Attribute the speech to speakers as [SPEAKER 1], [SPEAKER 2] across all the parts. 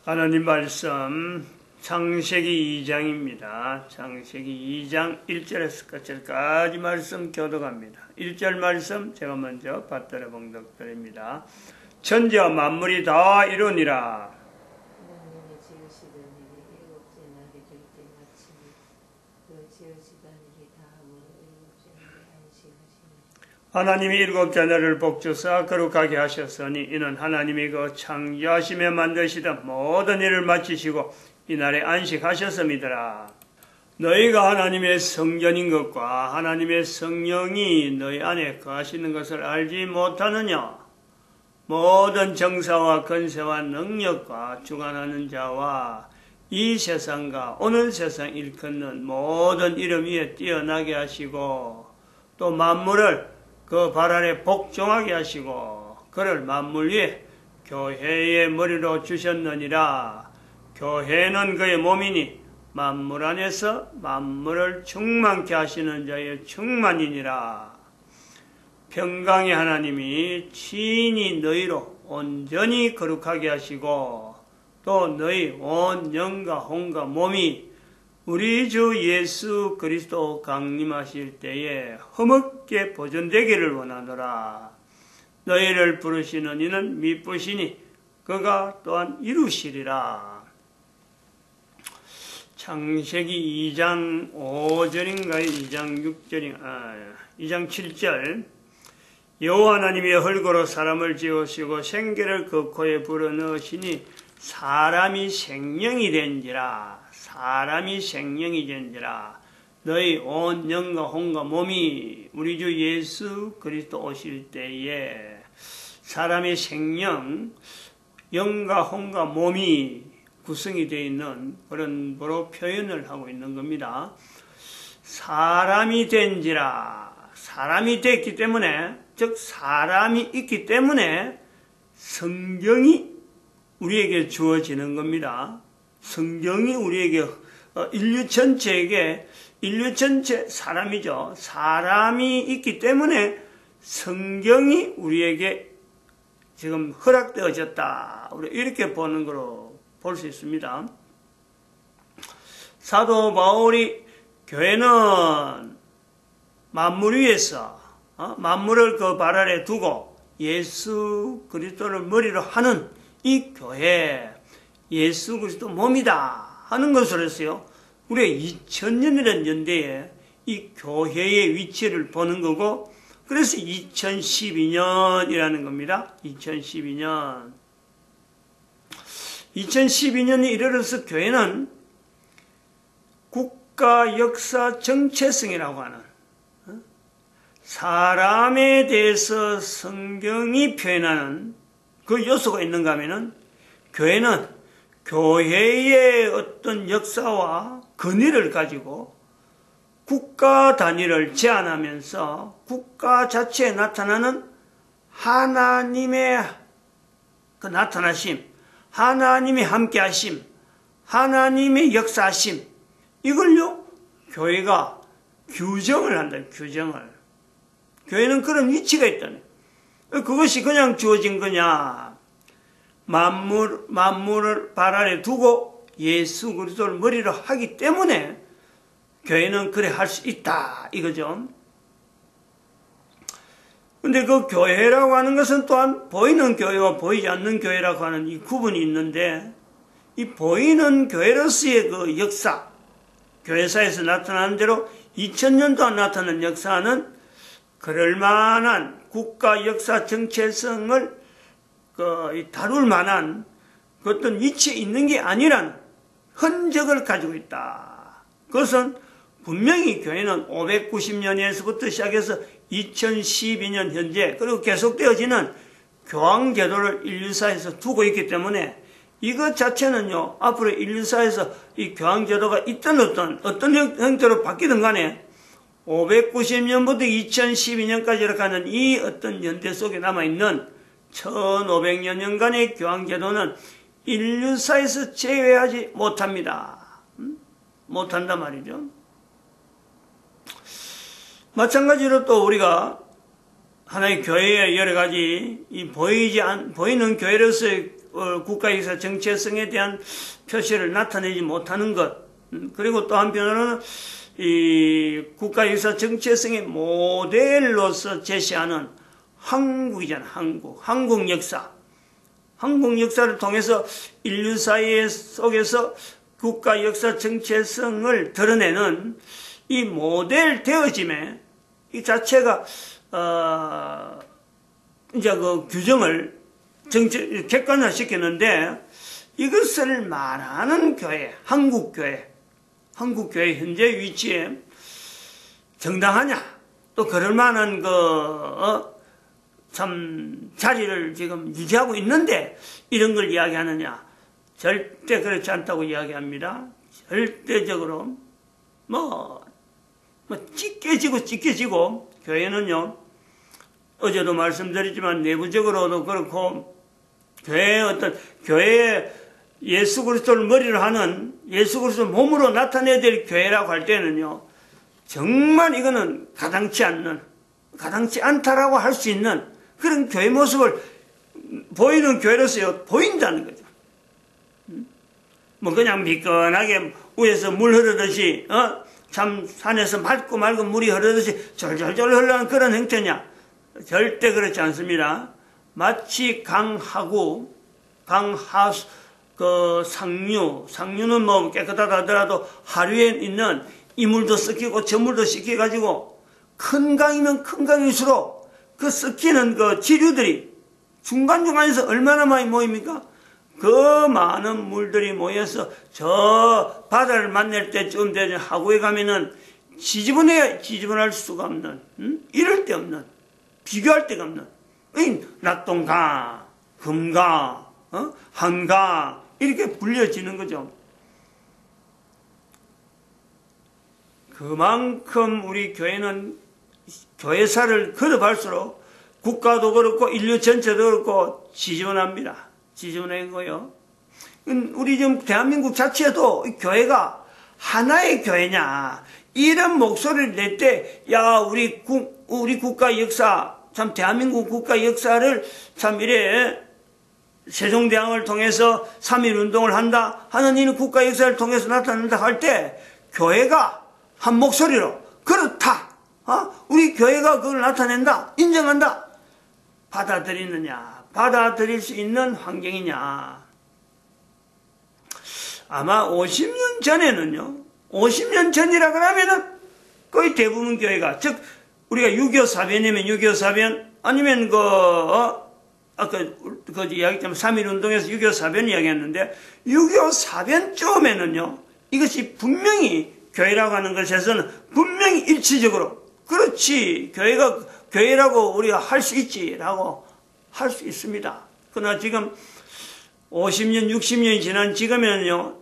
[SPEAKER 1] 하나님 말씀 창세기 2장입니다. 창세기 2장 1절에서 끝까지 말씀 교독합니다. 1절 말씀 제가 먼저 받들어 봉독드립니다. 천지와 만물이 다 이루니라.
[SPEAKER 2] 하나님이 지으시던 일이 일곱째 날이 될 때마침에 그 지으시던 일이 다함으로 일곱째 날에 안식하시니
[SPEAKER 1] 하나님이 일곱째 날을 복주사 거룩하게 하셨으니 이는 하나님이 그 창조하심에 만드시던 모든 일을 마치시고 이날에 안식하셨음이더라. 너희가 하나님의 성전인 것과 하나님의 성령이 너희 안에 거하시는 것을 알지 못하느냐? 모든 정사와 권세와 능력과 주관하는 자와 이 세상과 오늘 세상 일컫는 모든 이름 위에 뛰어나게 하시고 또 만물을 그 발 아래 복종하게 하시고 그를 만물 위에 교회의 머리로 주셨느니라. 교회는 그의 몸이니 만물 안에서 만물을 충만케 하시는 자의 충만이니라. 평강의 하나님이 친히 너희로 온전히 거룩하게 하시고 또 너희 온 영과 혼과 몸이 우리 주 예수 그리스도 강림하실 때에 허먹게 보존되기를 원하노라. 너희를 부르시는 이는 미쁘시니 그가 또한 이루시리라. 창세기 2장 5절인가요? 2장 6절인가? 2장 7절. 여호와 하나님이 흙으로 사람을 지으시고 생기를 그 코에 불어넣으시니 사람이 생명이 된지라. 사람이 생명이 된지라. 너희 온 영과 혼과 몸이 우리 주 예수 그리스도 오실 때에 사람의 생명, 영과 혼과 몸이 구성이 되어 있는 그런 거로 표현을 하고 있는 겁니다. 사람이 된지라. 사람이 됐기 때문에, 즉 사람이 있기 때문에 성경이 우리에게 주어지는 겁니다. 성경이 우리에게 인류 전체 사람이죠. 사람이 있기 때문에 성경이 우리에게 지금 허락되어졌다. 우리 이렇게 보는 거로 볼 수 있습니다. 사도 바울이 교회는 만물 위에서 만물을 그 발 아래 두고 예수 그리스도를 머리로 하는 이 교회, 예수 그리스도 몸이다 하는 것으로 했어요. 우리가 2000년이라는 연대에 이 교회의 위치를 보는 거고, 그래서 2012년이라는 겁니다. 2012년. 2012년에 이르러서 교회는 국가 역사 정체성이라고 하는 사람에 대해서 성경이 표현하는 그 요소가 있는가 하면은 교회는 교회의 어떤 역사와 권위를 가지고 국가 단위를 제한하면서 국가 자체에 나타나는 하나님의 그 나타나심, 하나님의 함께하심, 하나님의 역사하심, 이걸요 교회가 규정을 한다. 규정을. 교회는 그런 위치가 있다네. 그것이 그냥 주어진 거냐? 만물을 발 아래 두고 예수 그리스도를 머리로 하기 때문에 교회는 그래 할 수 있다 이거죠. 근데 그 교회라고 하는 것은 또한 보이는 교회와 보이지 않는 교회라고 하는 이 구분이 있는데, 이 보이는 교회로서의 그 역사, 교회사에서 나타나는 대로 2000년 동안 나타난 역사는 그럴만한 국가 역사 정체성을 다룰 만한 그 어떤 위치에 있는 게 아니란 흔적을 가지고 있다. 그것은 분명히 교회는 590년에서부터 시작해서 2012년 현재 그리고 계속되어지는 교황제도를 인류사에서 두고 있기 때문에 이것 자체는요, 앞으로 인류사에서 이 교황제도가 있든 어떤 형태로 바뀌든 간에 590년부터 2012년까지 가는 이 어떤 연대 속에 남아있는 1500여 년간의 교황제도는 인류사에서 제외하지 못합니다. 못한단 말이죠. 마찬가지로 또 우리가 하나의 교회의 여러 가지 이 보이는 교회로서의 국가 역사 정체성에 대한 표시를 나타내지 못하는 것, 그리고 또 한편으로는 이 국가 역사 정체성의 모델로서 제시하는 한국이잖아. 한국 역사. 한국 역사를 통해서 인류 사회 속에서 국가 역사 정체성을 드러내는 이 모델 되어짐에 이 자체가 이제 그 규정을 객관화시키는데, 이것을 말하는 교회, 한국교회 현재 위치에 정당하냐, 또 그럴 만한 참 자리를 지금 유지하고 있는데 이런 걸 이야기하느냐? 절대 그렇지 않다고 이야기합니다. 절대적으로 찢겨지고 교회는요, 어제도 말씀드렸지만 내부적으로도 그렇고, 교회에 예수 그리스도를 머리로 하는, 예수 그리스도 몸으로 나타내야 될 교회라고 할 때는요, 정말 이거는 가당치 않다라고 할 수 있는 그런 교회 모습을 보이는 교회로서 보인다는 거죠. 뭐 그냥 미끈하게 위에서 물 흐르듯이, 참 산에서 맑고 맑은 물이 흐르듯이 졸졸졸 흘러가는 그런 형태냐? 절대 그렇지 않습니다. 마치 상류는 뭐 깨끗하다 하더라도 하류에 있는 이물도 섞이고 저물도 섞여가지고 큰 강이면 큰 강일수록 그 섞이는 그 지류들이 중간중간에서 얼마나 많이 모입니까? 그 많은 물들이 모여서 저 바다를 만날 때쯤 되는 하구에 가면은 지저분할 수가 없는, 이럴 데 없는, 비교할 데가 없는, 낙동강, 금강, 한강, 이렇게 불려지는 거죠. 그만큼 우리 교회는 교회사를 거듭할수록 국가도 그렇고 인류 전체도 그렇고 지저분합니다. 지저분한 거요. 우리 지금 대한민국 자체도 교회가 하나의 교회냐, 이런 목소리를 낼 때, 야, 우리 국가 역사, 참 대한민국 국가 역사를 참 이래 세종대왕을 통해서 3.1운동을 한다 하는 이는 국가 역사를 통해서 나타난다 할 때 교회가 한 목소리로 그렇다, 우리 교회가 그걸 나타낸다, 인정한다, 받아들이느냐, 받아들일 수 있는 환경이냐. 아마 50년 전에는요, 50년 전이라 그러면은 거의 대부분 교회가, 즉 우리가 6.25 사변이면 6.25 사변, 아니면 아까 이야기했지만 3.1운동에서 6.25 사변 이야기했는데, 6.25 사변쯤에는요, 이것이 분명히 교회라고 하는 것에서는 분명히 일치적으로, 그렇지, 교회가 교회라고 우리가 할 수 있지라고 할 수 있습니다. 그러나 지금 50년, 60년이 지난 지금에는요,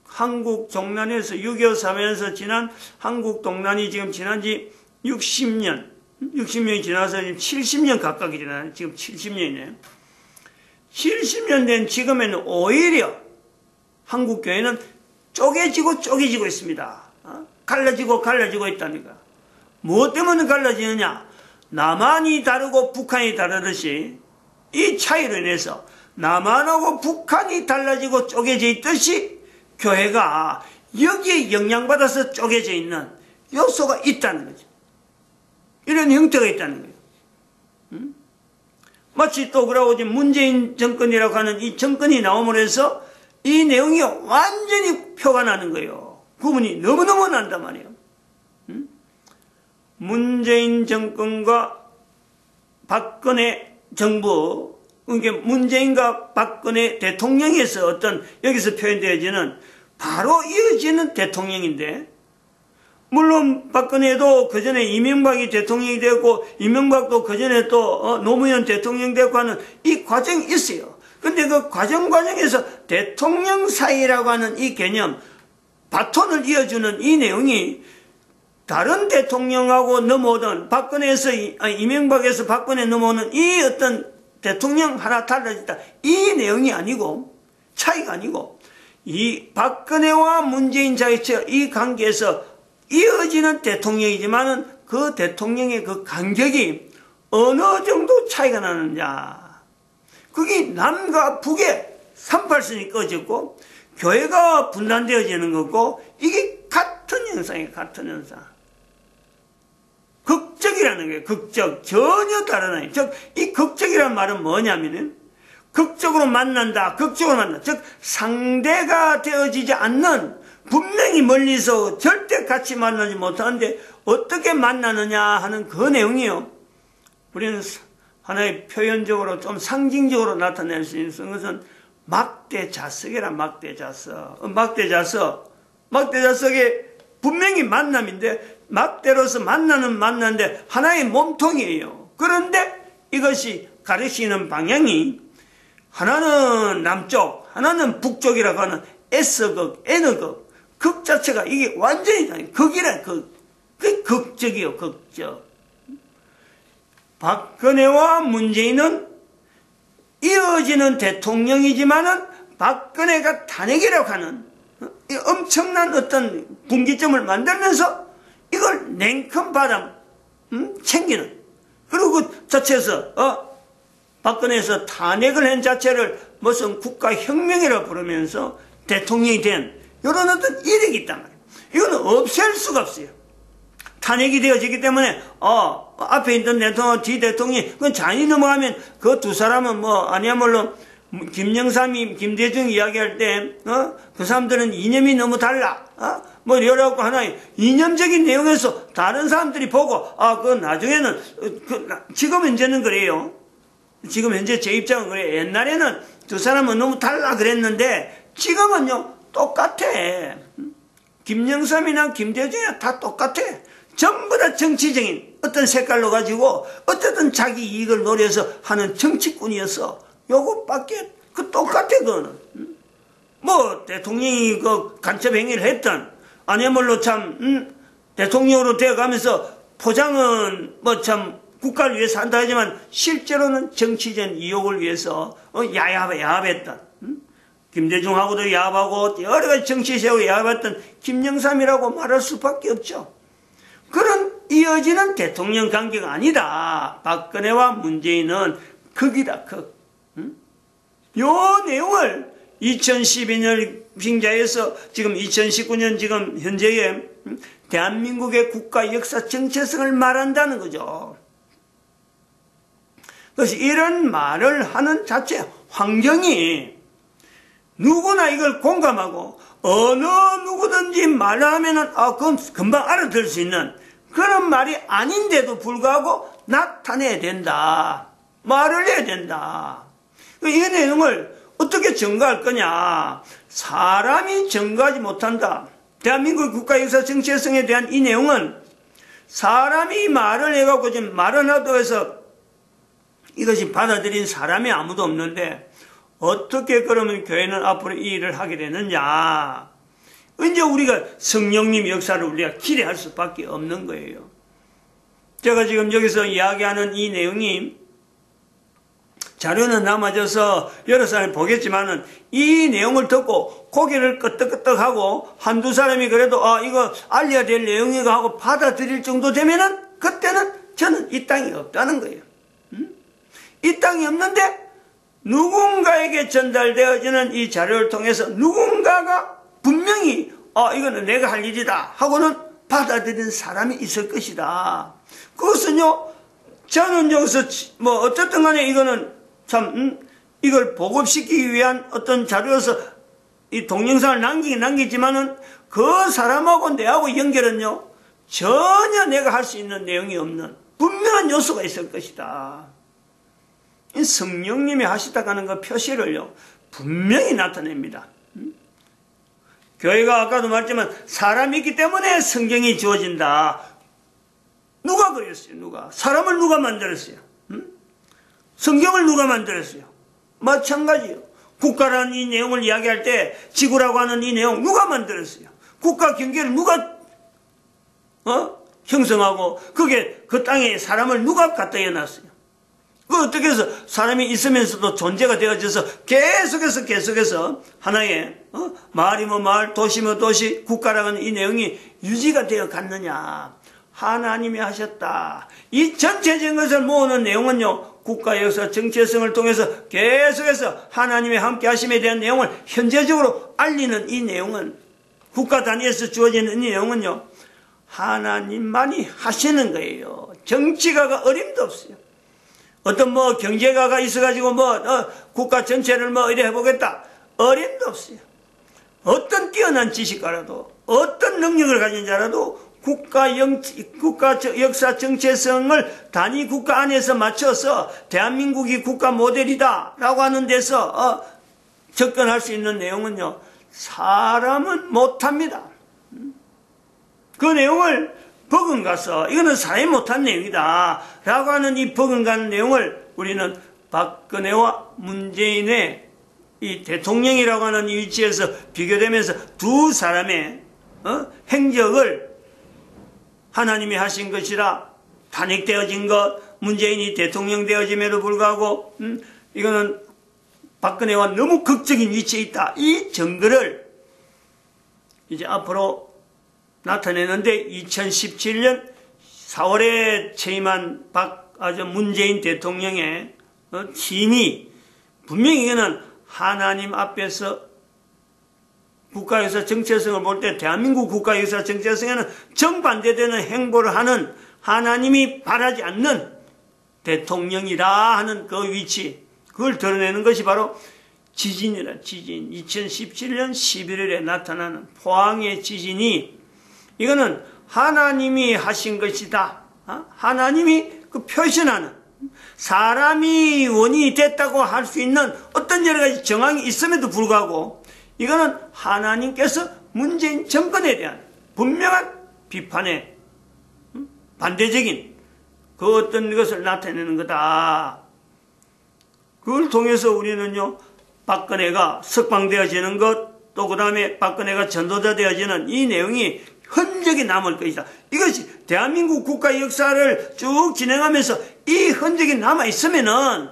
[SPEAKER 1] 한국 종란에서 6.25 사변에서 지난 한국 동란이 지금 지난 지 60년이 지나서 지금 70년 가까이 지나요. 지금 70년이네요. 70년 된 지금에는 오히려 한국 교회는 쪼개지고 있습니다. 갈라지고 있다니까. 무엇 때문에 갈라지느냐? 남한이 다르고 북한이 다르듯이 이 차이로 인해서 남한하고 북한이 달라지고 쪼개져 있듯이 교회가 여기에 영향받아서 쪼개져 있는 요소가 있다는 거죠. 이런 형태가 있다는 거예요. 마치 또 그러고 문재인 정권이라고 하는 이 정권이 나옴으로 해서 이 내용이 완전히 표가 나는 거예요. 구분이 너무너무 난단 말이에요. 문재인 정권과 박근혜 정부, 그러니까 문재인과 박근혜 대통령에서 어떤 여기서 표현되어지는 바로 이어지는 대통령인데, 물론 박근혜도 그 전에 이명박이 대통령이 되었고, 이명박도 그 전에 또 노무현 대통령 되었고 하는 이 과정이 있어요. 근데 그 과정에서 대통령 사이라고 하는 이 개념, 바톤을 이어주는 이 내용이 다른 대통령하고 넘어오던 이명박에서 박근혜 넘어오는 이 어떤 대통령 하나 달라졌다, 이 내용이 아니고, 차이가 아니고, 이 박근혜와 문재인 자체가 이 관계에서 이어지는 대통령이지만은 그 대통령의 그 간격이 어느 정도 차이가 나느냐. 그게 남과 북의 38선이 꺼졌고 교회가 분단되어지는 거고 이게 같은 현상이에요. 같은 현상. 극적이라는 게 극적 전혀 다르다. 즉 이 극적이라는 말은 뭐냐면은 극적으로 만난다. 극적으로 만난다. 즉 상대가 되어지지 않는 분명히 멀리서 절대 같이 만나지 못하는데 어떻게 만나느냐 하는 그 내용이요. 우리는 하나의 표현적으로 좀 상징적으로 나타낼 수 있는 것은 막대자석이란 막대자석. 막대자석이 분명히 만남인데 막대로서 만나는데 하나의 몸통이에요. 그런데 이것이 가르치는 방향이 하나는 남쪽, 하나는 북쪽이라고 하는 S극, N극. 극 자체가 이게 완전히 극이란 극. 그게 극적이요, 극적. 박근혜와 문재인은 이어지는 대통령이지만은 박근혜가 탄핵이라고 하는 이 엄청난 어떤 분기점을 만들면서 이걸 냉큼 받아 챙기는. 그리고 그 자체에서 박근혜에서 탄핵을 한 자체를 무슨 국가혁명이라고 부르면서 대통령이 된 이런 어떤 이력이 있단 말이에요. 이거는 없앨 수가 없어요. 탄핵이 되어지기 때문에 앞에 있던 대통령, 뒤 대통령이 그건 잔이 넘어가면 그 두 사람은 아니야말로 김영삼이 김대중 이야기할 때 그 사람들은 이념이 너무 달라. 이래갖고 하나의 이념적인 내용에서 다른 사람들이 보고 그 나중에는 지금 현재는 그래요. 지금 현재 제 입장은 그래요. 옛날에는 두 사람은 너무 달라 그랬는데 지금은요 똑같아. 김영삼이나 김대중이나 다 똑같아. 전부 다 정치적인 어떤 색깔로 가지고 어쨌든 자기 이익을 노려서 하는 정치꾼이었어. 요것밖에 똑같아 그거는. 대통령이 그 간첩 행위를 했던 아니야말로 참 대통령으로 되어가면서 포장은 참 국가를 위해서 한다 하지만 실제로는 정치적 이용을 위해서 야합했던 김대중하고도 야합하고 여러 가지 정치세하고 야합했던 김영삼이라고 말할 수밖에 없죠. 그런 이어지는 대통령 관계가 아니다. 박근혜와 문재인은 극이다, 극. 요 내용을 2012년 빙자에서 지금 2019년 지금 현재의 대한민국의 국가 역사 정체성을 말한다는 거죠. 그래서 이런 말을 하는 자체 환경이 누구나 이걸 공감하고 어느 누구든지 말하면은 그건 금방 알아들 수 있는 그런 말이 아닌데도 불구하고 나타내야 된다. 말을 해야 된다. 이 내용을 어떻게 증거할 거냐. 사람이 증거하지 못한다. 대한민국 국가 역사 정체성에 대한 이 내용은 사람이 말을 해갖고 지금 말을 하도 해서 이것이 받아들인 사람이 아무도 없는데 어떻게 그러면 교회는 앞으로 이 일을 하게 되느냐. 이제 우리가 성령님 역사를 우리가 기대할 수밖에 없는 거예요. 제가 지금 여기서 이야기하는 이 내용이 자료는 남아져서 여러 사람이 보겠지만은 이 내용을 듣고 고개를 끄덕끄덕하고 한두 사람이 그래도 이거 알려야 될 내용이고 하고 받아들일 정도 되면은 그때는 저는 이 땅이 없다는 거예요. 이 땅이 없는데 누군가에게 전달되어지는 이 자료를 통해서 누군가가 분명히 이거는 내가 할 일이다 하고는 받아들이는 사람이 있을 것이다. 그것은요 저는 여기서 어쨌든 간에 이거는 참 이걸 보급시키기 위한 어떤 자료여서 이 동영상을 남기지만은 그 사람하고 내하고 연결은요 전혀 내가 할 수 있는 내용이 없는 분명한 요소가 있을 것이다. 이 성령님이 하시다고 하는 그 표시를요 분명히 나타냅니다. 교회가 아까도 말했지만 사람이 있기 때문에 성경이 주어진다. 누가 그랬어요? 누가? 사람을 누가 만들었어요? 성경을 누가 만들었어요? 마찬가지요. 국가라는 이 내용을 이야기할 때 지구라고 하는 이 내용 누가 만들었어요? 국가 경계를 누가 형성하고 그게 그 땅에 사람을 누가 갖다 해놨어요? 그 어떻게 해서 사람이 있으면서도 존재가 되어져서 계속해서 하나의 마을이면 마을, 도시면 도시, 국가라는 이 내용이 유지가 되어 갔느냐. 하나님이 하셨다. 이 전체적인 것을 모으는 내용은요 국가 역사 정체성을 통해서 계속해서 하나님의 함께 하심에 대한 내용을 현재적으로 알리는 이 내용은, 국가 단위에서 주어지는 이 내용은요, 하나님만이 하시는 거예요. 정치가가 어림도 없어요. 어떤 경제가가 있어가지고 국가 전체를 이래 해보겠다. 어림도 없어요. 어떤 뛰어난 지식가라도, 어떤 능력을 가진 자라도 국가 역사 정체성을 단위 국가 안에서 맞춰서 대한민국이 국가 모델이다 라고 하는 데서 접근할 수 있는 내용은요, 사람은 못합니다. 그 내용을 버금가서 이거는 사람이 못한 내용이다 라고 하는 이 버금가는 내용을 우리는 박근혜와 문재인의 이 대통령이라고 하는 이 위치에서 비교되면서 두 사람의 행적을 하나님이 하신 것이라 탄핵되어진 것, 문재인이 대통령 되어짐에도 불구하고 이거는 박근혜와 너무 극적인 위치에 있다. 이 증거를 이제 앞으로 나타내는데 2017년 4월에 취임한 문재인 대통령의 팀이 분명히 이거는 하나님 앞에서 국가역사 정체성을 볼 때 대한민국 국가역사 정체성에는 정반대되는 행보를 하는, 하나님이 바라지 않는 대통령이라 하는 그 위치, 그걸 드러내는 것이 바로 지진이라. 지진, 2017년 11월에 나타나는 포항의 지진이, 이거는 하나님이 하신 것이다. 하나님이 그 표현하는, 사람이 원인이 됐다고 할 수 있는 어떤 여러 가지 정황이 있음에도 불구하고 이거는 하나님께서 문재인 정권에 대한 분명한 비판에 반대적인 그 어떤 것을 나타내는 거다. 그걸 통해서 우리는요, 박근혜가 석방되어지는 것, 또 그 다음에 박근혜가 전도자 되어지는 이 내용이 흔적이 남을 것이다. 이것이 대한민국 국가 역사를 쭉 진행하면서 이 흔적이 남아있으면은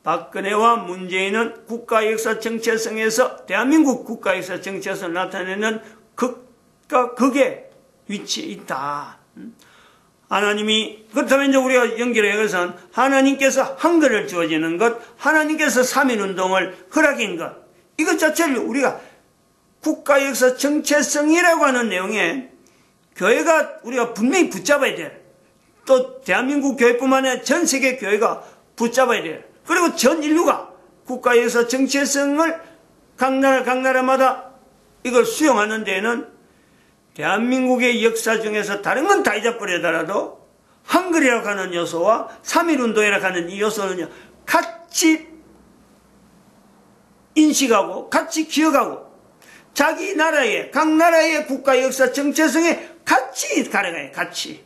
[SPEAKER 1] 박근혜와 문재인은 국가 역사 정체성에서 대한민국 국가 역사 정체성을 나타내는 극과 극의 위치에 있다. 하나님이, 그렇다면 이제 우리가 연결해 것은 하나님께서 한글을 주어지는 것, 하나님께서 3.1운동을 허락인 것, 이것 자체를 우리가 국가 역사 정체성이라고 하는 내용에 교회가 우리가 분명히 붙잡아야 돼. 또 대한민국 교회뿐만 아니라 전 세계 교회가 붙잡아야 돼. 그리고 전 인류가 국가 역사 정체성을 각 나라마다 이걸 수용하는 데에는 대한민국의 역사 중에서 다른 건 다 잊어버리더라도 한글이라고 하는 요소와 3.1운동이라고 하는 이 요소는요, 같이 인식하고 같이 기억하고 자기 나라의, 각 나라의 국가 역사 정체성에 같이 가려가요. 같이.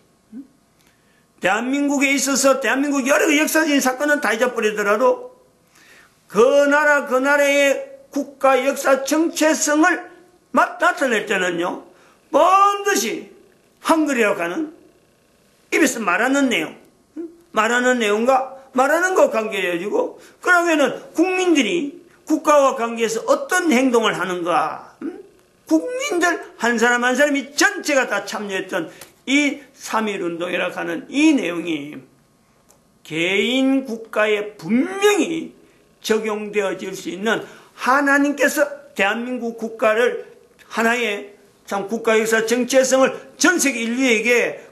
[SPEAKER 1] 대한민국에 있어서 대한민국 여러 역사적인 사건은 다 잊어버리더라도 그 나라의 국가 역사 정체성을 나타낼 때는요, 반드시 한글이라고 하는 입에서 말하는 내용, 말하는 내용과 말하는 것과 관계해지고, 그러면은 국민들이 국가와 관계해서 어떤 행동을 하는가, 국민들 한 사람 한 사람이 전체가 다 참여했던 이 3.1운동이라고 하는 이 내용이 개인 국가에 분명히 적용되어질 수 있는, 하나님께서 대한민국 국가를 하나의 참 국가 역사 정체성을 전 세계 인류에게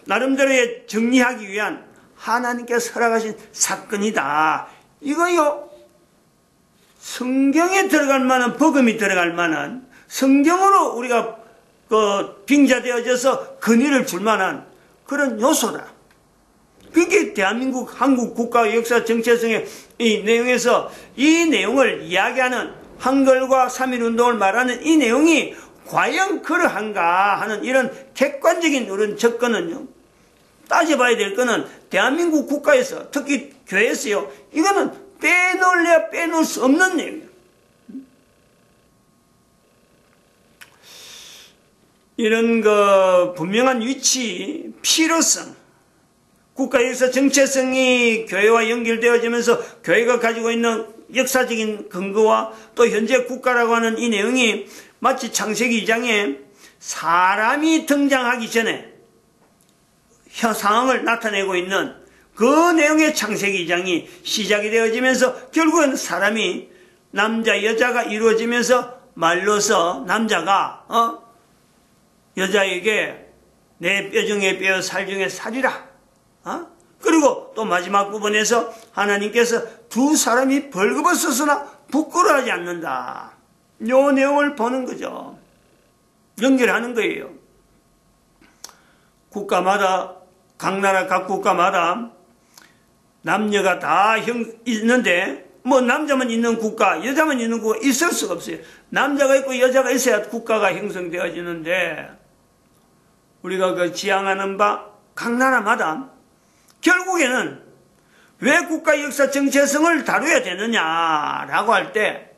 [SPEAKER 1] 나름대로의 정리하기 위한 하나님께서 허락하신 사건이다. 이거요, 성경에 들어갈 만한, 복음이 들어갈 만한, 성경으로 우리가 빙자되어져서 근위를 줄 만한 그런 요소다. 그게 대한민국, 한국 국가 역사 정체성의 이 내용에서 이 내용을 이야기하는, 한글과 3.1운동을 말하는 이 내용이 과연 그러한가 하는 이런 객관적인 이런 접근은요, 따져봐야 될 거는 대한민국 국가에서, 특히 교회에서요, 이거는 빼놓을래야 빼놓을 수 없는 내용이에요. 이런 분명한 위치, 필요성, 국가 역사 정체성이 교회와 연결되어지면서 교회가 가지고 있는 역사적인 근거와 또 현재 국가라고 하는 이 내용이 마치 창세기 2장에 사람이 등장하기 전에 상황을 나타내고 있는 그 내용의 창세기 2장이 시작이 되어지면서 결국은 사람이 남자 여자가 이루어지면서 말로서 남자가 여자에게 내 뼈 중에 뼈 살 중에 살이라. 그리고 또 마지막 부분에서 하나님께서 두 사람이 벌거벗 썼으나 부끄러워하지 않는다. 요 내용을 보는 거죠. 연결하는 거예요. 국가마다 각 나라 각 국가마다 남녀가 다 있는데 뭐 남자만 있는 국가 여자만 있는 국가 있을 수가 없어요. 남자가 있고 여자가 있어야 국가가 형성되어지는데 우리가 그 지향하는 바 각 나라마다 결국에는 왜 국가 역사 정체성을 다뤄야 되느냐라고 할 때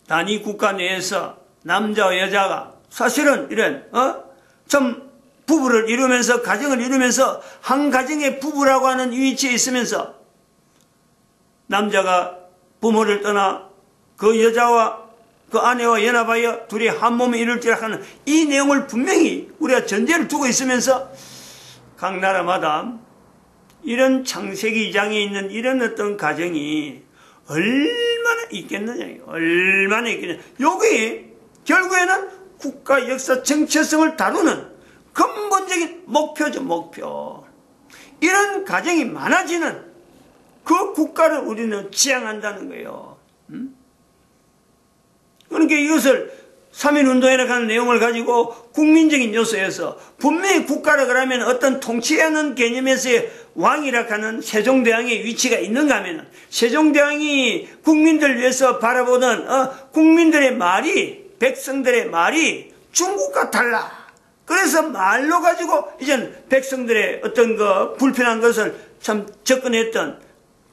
[SPEAKER 1] 단위 국가 내에서 남자와 여자가 사실은 이런 좀 부부를 이루면서 가정을 이루면서 한 가정의 부부라고 하는 위치에 있으면서 남자가 부모를 떠나 그 여자와 그 아내와 연합하여 둘이 한 몸을 이룰지라 하는 이 내용을 분명히 우리가 전제를 두고 있으면서 각 나라마다 이런 창세기 2장에 있는 이런 어떤 가정이 얼마나 있겠느냐. 얼마나 있겠느냐. 여기 결국에는 국가 역사 정체성을 다루는 근본적인 목표죠. 목표. 이런 가정이 많아지는 그 국가를 우리는 지향한다는 거예요. 그러니까 이것을 3.1운동이라고 하는 내용을 가지고 국민적인 요소에서 분명히 국가라 그러면 어떤 통치하는 개념에서의 왕이라 하는 세종대왕의 위치가 있는가 하면 세종대왕이 국민들 위해서 바라보는 국민들의 말이 백성들의 말이 중국과 달라. 그래서 말로 가지고 이젠 백성들의 어떤 그 불편한 것을 참 접근했던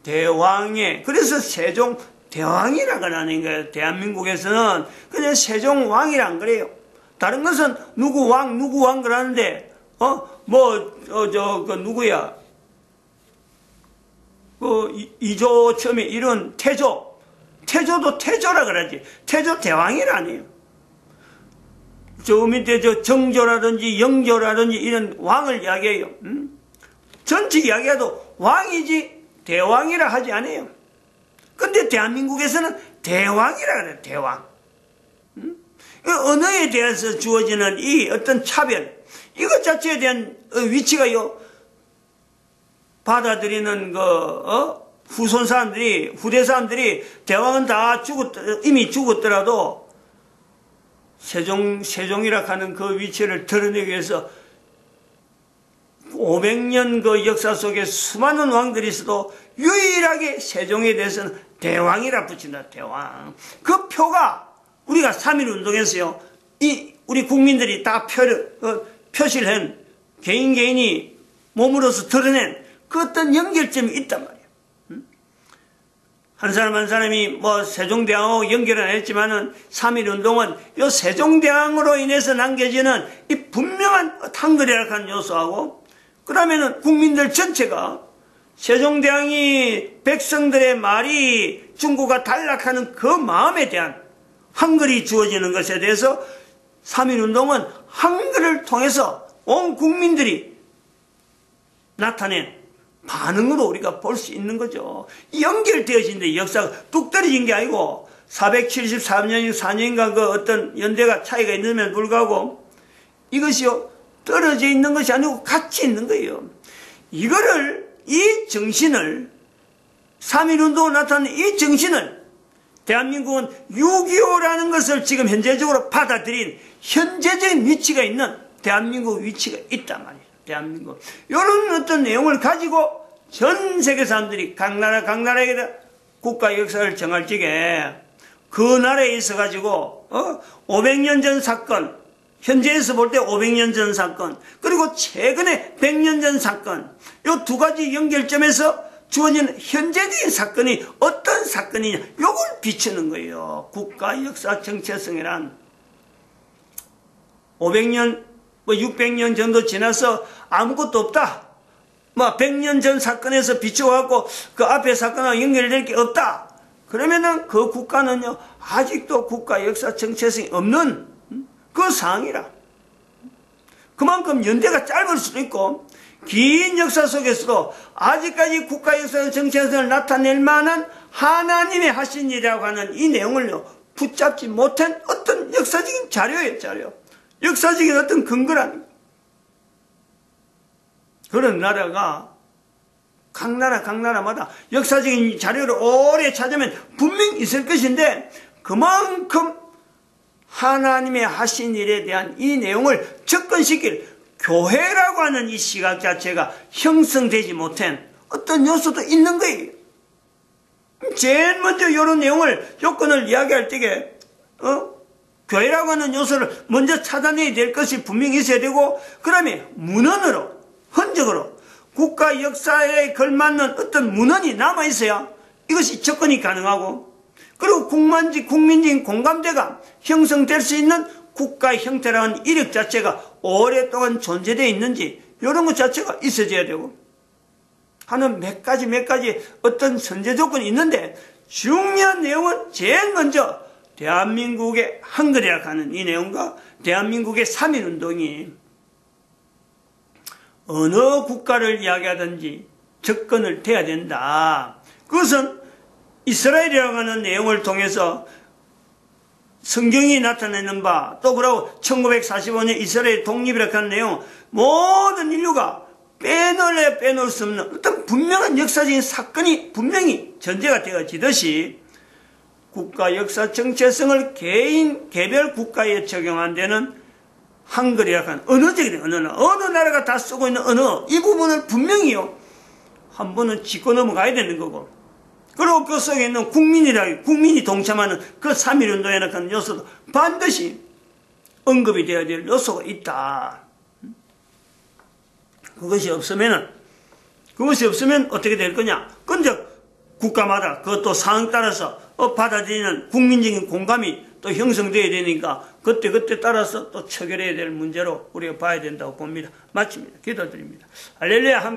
[SPEAKER 1] 대왕의 그래서 세종 대왕이라고 하는 거예요. 대한민국에서는 그냥 세종왕이란 그래요. 다른 것은 누구 왕 그러는데 누구야 이조 처음에 이런 태조도 태조라 그러지. 태조 대왕이라니요. 저 밑에 저 정조라든지 영조라든지 이런 왕을 이야기해요. 전체 이야기해도 왕이지 대왕이라 하지 않아요. 근데 대한민국에서는 대왕이라 그래요. 대왕. 언어에 대해서 주어지는 이 어떤 차별, 이것 자체에 대한 위치가요, 받아들이는 후대 사람들이 대왕은 다 이미 죽었더라도 세종이라 하는 그 위치를 드러내기 위해서 500년 그 역사 속에 수많은 왕들이 있어도 유일하게 세종에 대해서는 대왕이라 붙인다. 대왕. 그 표가 우리가 3.1운동에서요. 우리 국민들이 다 표시를 한 개인이 몸으로서 드러낸 그 어떤 연결점이 있단 말이에요. 한 사람 한 사람이 뭐 세종대왕하고 연결은 안 했지만은 3.1운동은 요 세종대왕으로 인해서 남겨지는 이 분명한 한글이라고 하는 요소하고 그러면은 국민들 전체가 세종대왕이 백성들의 말이 중국과 단락하는 그 마음에 대한 한글이 주어지는 것에 대해서 3.1운동은 한글을 통해서 온 국민들이 나타낸 반응으로 우리가 볼 수 있는 거죠. 연결되어진데 역사가 뚝 떨어진 게 아니고 474년인가 그 어떤 연대가 차이가 있음에도 불구하고 이것이요 떨어져 있는 것이 아니고 같이 있는 거예요. 이 정신을 3.1운동으로 나타나는 이 정신을 대한민국은 6.25라는 것을 지금 현재적으로 받아들인 현재적인 위치가 있는 대한민국 위치가 있단 말이에요. 대한민국. 이런 어떤 내용을 가지고 전 세계 사람들이 각 나라에 국가 역사를 정할 적에 그 나라에 있어 가지고 500년 전 사건, 현재에서 볼 때 500년 전 사건, 그리고 최근에 100년 전 사건, 이 두 가지 연결점에서 주어지는 현재적인 사건이 어떤 사건이냐, 이걸 비추는 거예요. 국가 역사 정체성이란 500년, 600년 정도 지나서 아무것도 없다. 100년 전 사건에서 비춰갖고 그 앞에 사건하고 연결될 게 없다. 그러면은 그 국가는요, 아직도 국가 역사 정체성이 없는 그 상황이라. 그만큼 연대가 짧을 수도 있고, 긴 역사 속에서도 아직까지 국가 역사의 정체성을 나타낼 만한 하나님의 하신 일이라고 하는 이 내용을요, 붙잡지 못한 어떤 역사적인 자료예요, 자료. 역사적인 어떤 근거라는 거예요. 그런 나라가 각 나라마다 역사적인 자료를 오래 찾으면 분명히 있을 것인데, 그만큼 하나님의 하신 일에 대한 이 내용을 접근시킬 교회라고 하는 이 시각 자체가 형성되지 못한 어떤 요소도 있는 거예요. 제일 먼저 이런 내용을, 요건을 이야기할 때에 교회라고 하는 요소를 먼저 찾아내야 될 것이 분명히 있어야 되고, 그 다음에 문헌으로, 흔적으로 국가 역사에 걸맞는 어떤 문헌이 남아있어야 이것이 접근이 가능하고, 그리고 국민적인 공감대가 형성될 수 있는 국가 형태라는 이력 자체가 오랫동안 존재되어 있는지, 이런 것 자체가 있어져야 되고 하는 몇 가지 어떤 선제 조건이 있는데, 중요한 내용은 제일 먼저 대한민국의 한글이라고 하는 이 내용과 대한민국의 3.1운동이 어느 국가를 이야기하든지 접근을 돼야 된다. 그것은 이스라엘이라고 하는 내용을 통해서 성경이 나타내는 바, 또 그러고 1945년 이스라엘 독립이라고 하는 내용, 모든 인류가 빼놓을 수 없는 어떤 분명한 역사적인 사건이 분명히 전제가 되어지듯이, 국가 역사 정체성을 개별 국가에 적용한 데는 한글이라고 하는 언어적인 언어는 어느 나라가 다 쓰고 있는 언어, 이 부분을 분명히요, 한 번은 짚고 넘어가야 되는 거고, 그리고 그 속에 있는 국민이 동참하는 그 3.1운동에 대한 요소도 반드시 언급이 되어야 될 요소가 있다. 그것이 없으면 어떻게 될 거냐? 근데 국가마다 그것도 상황 따라서 받아들이는 국민적인 공감이 또 형성되어야 되니까 그때 따라서 또 처결해야 될 문제로 우리가 봐야 된다고 봅니다. 마칩니다. 기도드립니다. 할렐루야.